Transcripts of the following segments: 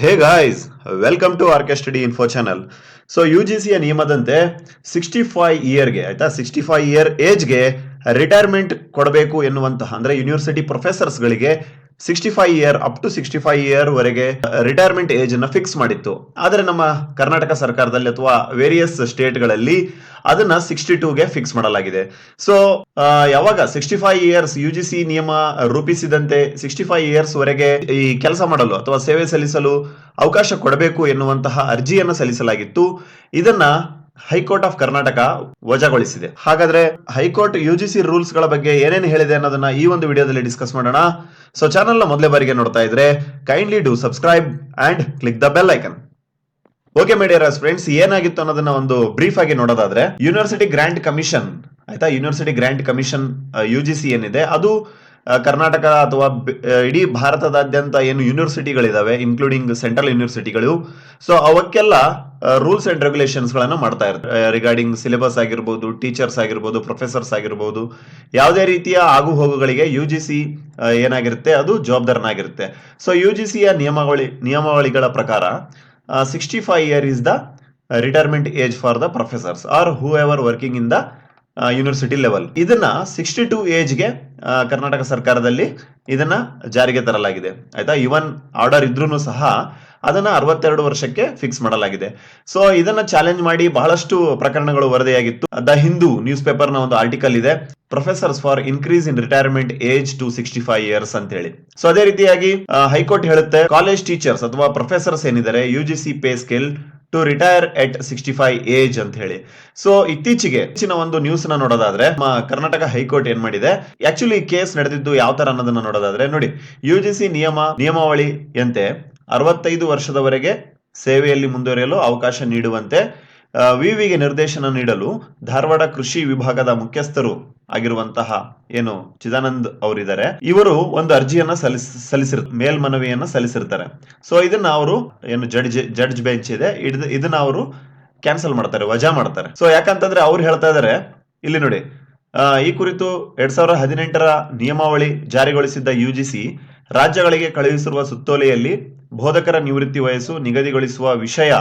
Hey guys, welcome to R K study info channel. So UGCಯ ನಿಯಮದಂತೆ 65 ಇಯರ್ಗೆ ಆಯ್ತಾ, 65 ಇಯರ್ ಏಜ್ಗೆ ರಿಟೈರ್ಮೆಂಟ್ ಕೊಡಬೇಕು ಎನ್ನುವಂತಹ ಅಂದ್ರೆ ಯೂನಿವರ್ಸಿಟಿ ಪ್ರೊಫೆಸರ್ಸ್ಗಳಿಗೆ 65 ಇಯರ್ ಅಪ್ ಟು 65 ಇಯರ್ ವರೆಗೆ ರಿಟೈರ್ಮೆಂಟ್ ಏಜ್ ಅನ್ನ ಫಿಕ್ಸ್ ಮಾಡಿತ್ತು. ಆದರೆ ನಮ್ಮ ಕರ್ನಾಟಕ ಸರ್ಕಾರದಲ್ಲಿ ಅಥವಾ ವೇರಿಯಸ್ ಸ್ಟೇಟ್ಗಳಲ್ಲಿ ಅದನ್ನ 62ಗೆ ಫಿಕ್ಸ್ ಮಾಡಲಾಗಿದೆ. ಸೊ ಯಾವಾಗ 65 ಇಯರ್ಸ್ UGC ನಿಯಮ ರೂಪಿಸಿದಂತೆ 65 ಇಯರ್ಸ್ ವರೆಗೆ ಈ ಕೆಲಸ ಮಾಡಲು ಅಥವಾ ಸೇವೆ ಸಲ್ಲಿಸಲು ಅವಕಾಶ ಕೊಡಬೇಕು ಎನ್ನುವಂತಹ ಅರ್ಜಿಯನ್ನು ಸಲ್ಲಿಸಲಾಗಿತ್ತು. ಇದನ್ನ ಹೈಕೋರ್ಟ್ ಆಫ್ ಕರ್ನಾಟಕ ವಜಾಗೊಳಿಸಿದೆ. ಹಾಗಾದ್ರೆ ಹೈಕೋರ್ಟ್ UGC ರೂಲ್ಸ್ ಗಳ ಬಗ್ಗೆ ಏನೇನು ಹೇಳಿದೆ ಅನ್ನೋದನ್ನ ಈ ಒಂದು ವಿಡಿಯೋದಲ್ಲಿ ಡಿಸ್ಕಸ್ ಮಾಡೋಣ. ಸೊ ಚಾನಲ್ ನ ಮೊದಲೇ ಬಾರಿಗೆ ನೋಡ್ತಾ ಇದ್ರೆ kindly do subscribe and click the bell icon. Okay my dear friends, ಏನಾಗಿತ್ತು ಅನ್ನೋದನ್ನ ಒಂದು ಬ್ರೀಫ್ ಆಗಿ ನೋಡೋದಾದ್ರೆ, ಯೂನಿವರ್ಸಿಟಿ ಗ್ರಾಂಟ್ ಕಮಿಷನ್ ಆಯ್ತಾ, ಯೂನಿವರ್ಸಿಟಿ ಗ್ರಾಂಟ್ ಕಮಿಷನ್ UGC ಏನಿದೆ ಅದು ಕರ್ನಾಟಕ ಅಥವಾ ಇಡೀ ಭಾರತದಾದ್ಯಂತ ಏನು ಯೂನಿವರ್ಸಿಟಿಗಳಿದಾವೆ ಇನ್ಕ್ಲೂಡಿಂಗ್ ಸೆಂಟ್ರಲ್ ಯೂನಿವರ್ಸಿಟಿಗಳು, ಸೊ ಅವಕ್ಕೆಲ್ಲ ರೂಲ್ಸ್ ಅಂಡ್ ರೆಗ್ಯುಲೇಷನ್ಸ್ ಗಳನ್ನ ಮಾಡ್ತಾ ಇರ್ತಾರೆ ರಿಗಾರ್ಡಿಂಗ್ ಸಿಲೆಬಸ್ ಆಗಿರ್ಬೋದು, ಟೀಚರ್ಸ್ ಆಗಿರ್ಬೋದು, ಪ್ರೊಫೆಸರ್ಸ್ ಆಗಿರ್ಬೋದು, ಯಾವುದೇ ರೀತಿಯ ಆಗು ಹೋಗುಗಳಿಗೆ UGC ಏನಾಗಿರುತ್ತೆ ಅದು ಜವಾಬ್ದಾರನಾಗಿರುತ್ತೆ. ಸೊ UGCಯ ನಿಯಮಾವಳಿಗಳ ಪ್ರಕಾರ 65 year is the retirement age for the professors are who ever working in the university level. ಇದನ್ನ 62 ಏಜ್ಗೆ ಕರ್ನಾಟಕ ಸರ್ಕಾರದಲ್ಲಿ ಇದನ್ನ ಜಾರಿಗೆ ತರಲಾಗಿದೆ ಆಯ್ತಾ. ಇವನ್ ಆರ್ಡರ್ ಇದ್ರೂ ಸಹ ಅದನ್ನ 62 ವರ್ಷಕ್ಕೆ ಫಿಕ್ಸ್ ಮಾಡಲಾಗಿದೆ. ಸೊ ಇದನ್ನ ಚಾಲೆಂಜ್ ಮಾಡಿ ಬಹಳಷ್ಟು ಪ್ರಕರಣಗಳು ವರದಿಯಾಗಿತ್ತು. ದ ಹಿಂದೂ ನ್ಯೂಸ್ ಪೇಪರ್ ನ ಒಂದು ಆರ್ಟಿಕಲ್ ಇದೆ, professors for increase in retirement age to 65 years ಅಂತ ಹೇಳಿ. ಸೊ ಅದೇ ರೀತಿಯಾಗಿ ಹೈಕೋರ್ಟ್ ಹೇಳುತ್ತೆ ಕಾಲೇಜ್ ಟೀಚರ್ಸ್ ಅಥವಾ ಪ್ರೊಫೆಸರ್ಸ್ ಏನಿದ್ದಾರೆ UGC pay scale to retire at 65 age ಅಂತ ಹೇಳಿ. ಸೊ ಇತ್ತೀಚೆಗೆ ಹೆಚ್ಚಿನ ಒಂದು ನ್ಯೂಸ್ ನ ನೋಡೋದಾದ್ರೆ ಕರ್ನಾಟಕ ಹೈಕೋರ್ಟ್ ಏನ್ ಮಾಡಿದೆ, ಆಕ್ಚುಲಿ ಕೇಸ್ ನಡೆದಿದ್ದು ಯಾವ ತರ ಅನ್ನೋದನ್ನ ನೋಡೋದಾದ್ರೆ ನೋಡಿ, UGC ನಿಯಮಾವಳಿಯಂತೆ 65 ವರ್ಷದವರೆಗೆ ಸೇವೆಯಲ್ಲಿ ಮುಂದುವರಿಯಲು ಅವಕಾಶ ನೀಡುವಂತೆ ವಿವಿಗೆ ನಿರ್ದೇಶನ ನೀಡಲು ಧಾರವಾಡ ಕೃಷಿ ವಿಭಾಗದ ಮುಖ್ಯಸ್ಥರು ಆಗಿರುವಂತಹ ಏನು ಚಿದಾನಂದ್ ಅವರಿದ್ದಾರೆ, ಇವರು ಒಂದು ಅರ್ಜಿಯನ್ನ ಮೇಲ್ಮನವಿಯನ್ನ ಸಲ್ಲಿಸಿರ್ತಾರೆ. ಸೊ ಇದನ್ನ ಅವರು ಏನು ಜಡ್ಜ್ ಬೆಂಚ್ ಇದೆ, ಇದನ್ನ ಅವರು ಕ್ಯಾನ್ಸಲ್ ಮಾಡ್ತಾರೆ, ವಜಾ ಮಾಡ್ತಾರೆ. ಸೊ ಯಾಕಂತಂದ್ರೆ ಅವ್ರು ಹೇಳ್ತಾ ಇದಾರೆ ಇಲ್ಲಿ ನೋಡಿ, ಈ ಕುರಿತು 2018ರ ನಿಯಮಾವಳಿ ಜಾರಿಗೊಳಿಸಿದ್ದ UGC ರಾಜ್ಯಗಳಿಗೆ ಕಳುಹಿಸಿರುವ ಸುತ್ತೋಲೆಯಲ್ಲಿ ಬೋಧಕರ ನಿವೃತ್ತಿ ವಯಸ್ಸು ನಿಗದಿಗೊಳಿಸುವ ವಿಷಯ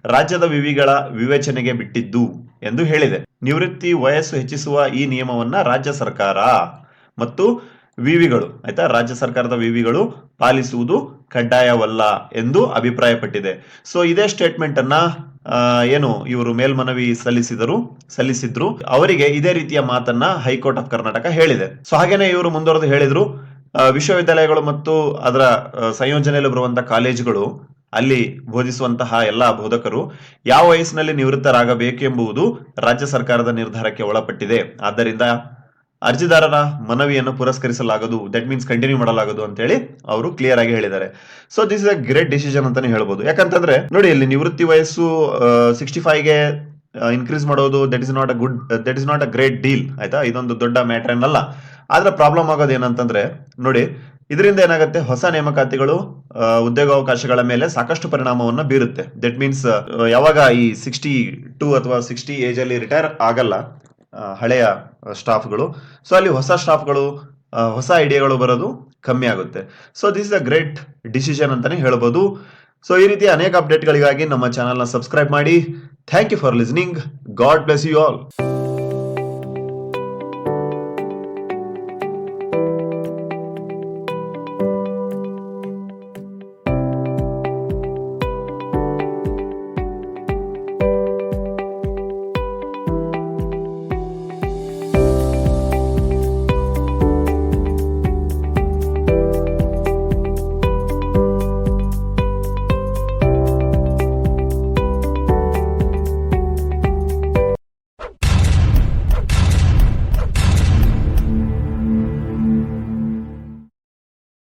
ರಾಜ್ಯದ ವಿವಿಗಳ ವಿವೇಚನೆಗೆ ಬಿಟ್ಟಿದ್ದು ಎಂದು ಹೇಳಿದೆ. ನಿವೃತ್ತಿ ವಯಸ್ಸು ಹೆಚ್ಚಿಸುವ ಈ ನಿಯಮವನ್ನ ರಾಜ್ಯ ಸರ್ಕಾರ ಮತ್ತು ವಿವಿಗಳು ಆಯ್ತಾ, ರಾಜ್ಯ ಸರ್ಕಾರದ ವಿವಿಗಳು ಪಾಲಿಸುವುದು ಕಡ್ಡಾಯವಲ್ಲ ಎಂದು ಅಭಿಪ್ರಾಯಪಟ್ಟಿದೆ. ಸೊ ಇದೇ ಸ್ಟೇಟ್ಮೆಂಟ್ ಅನ್ನ ಏನು ಇವರು ಮೇಲ್ಮನವಿ ಸಲ್ಲಿಸಿದ್ರು ಅವರಿಗೆ ಇದೇ ರೀತಿಯ ಮಾತನ್ನ ಹೈಕೋರ್ಟ್ ಆಫ್ ಕರ್ನಾಟಕ ಹೇಳಿದೆ. ಸೊ ಹಾಗೇನೆ ಇವರು ಮುಂದುವರೆದು ಹೇಳಿದ್ರು, ವಿಶ್ವವಿದ್ಯಾಲಯಗಳು ಮತ್ತು ಅದರ ಸಂಯೋಜನೆಯಲ್ಲಿ ಬರುವಂತಹ ಕಾಲೇಜುಗಳು ಅಲ್ಲಿ ಬೋಧಿಸುವಂತಹ ಎಲ್ಲಾ ಬೋಧಕರು ಯಾವ ವಯಸ್ಸಿನಲ್ಲಿ ನಿವೃತ್ತರಾಗಬೇಕು ಎಂಬುದು ರಾಜ್ಯ ಸರ್ಕಾರದ ನಿರ್ಧಾರಕ್ಕೆ ಒಳಪಟ್ಟಿದೆ. ಆದ್ದರಿಂದ ಅರ್ಜಿದಾರರ ಮನವಿಯನ್ನು ಪುರಸ್ಕರಿಸಲಾಗದು, ದಟ್ ಮೀನ್ಸ್ ಕಂಟಿನ್ಯೂ ಮಾಡಲಾಗದು ಅಂತ ಹೇಳಿ ಅವರು ಕ್ಲಿಯರ್ ಆಗಿ ಹೇಳಿದ್ದಾರೆ. So this is a great decision ಅಂತಾನೆ ಹೇಳ್ಬೋದು. ಯಾಕಂತಂದ್ರೆ ನೋಡಿ, ಇಲ್ಲಿ ನಿವೃತ್ತಿ ವಯಸ್ಸು 65ಗೆ ಇನ್ಕ್ರೀಸ್ ಮಾಡೋದು that is not a great deal ಆಯ್ತಾ. ಇದೊಂದು ದೊಡ್ಡ ಮ್ಯಾಟರ್ ಏನಲ್ಲ. ಆದ್ರೆ ಪ್ರಾಬ್ಲಮ್ ಆಗೋದು ಏನಂತಂದ್ರೆ ನೋಡಿ, ಇದರಿಂದ ಏನಾಗುತ್ತೆ, ಹೊಸ ನೇಮಕಾತಿಗಳು ಉದ್ಯೋಗಾವಕಾಶಗಳ ಮೇಲೆ ಸಾಕಷ್ಟು ಪರಿಣಾಮವನ್ನು ಬೀರುತ್ತೆ. ದಟ್ ಮೀನ್ಸ್ ಯಾವಾಗ ಈ 62 ಅಥವಾ 60 ಏಜ್ ಅಲ್ಲಿ ರಿಟೈರ್ ಆಗಲ್ಲ ಹಳೆಯ ಸ್ಟಾಫ್ಗಳು, ಸೊ ಅಲ್ಲಿ ಹೊಸ ಸ್ಟಾಫ್ಗಳು ಹೊಸ ಐಡಿಯಾಗಳು ಬರೋದು ಕಮ್ಮಿ ಆಗುತ್ತೆ. So this is a great decision ಅಂತಾನೆ ಹೇಳ್ಬೋದು. ಸೊ ಈ ರೀತಿ ಅನೇಕ ಅಪ್ಡೇಟ್ಗಳಿಗಾಗಿ ನಮ್ಮ ಚಾನಲ್ನ ಸಬ್ಸ್ಕ್ರೈಬ್ ಮಾಡಿ. Thank you for listening. God bless you all.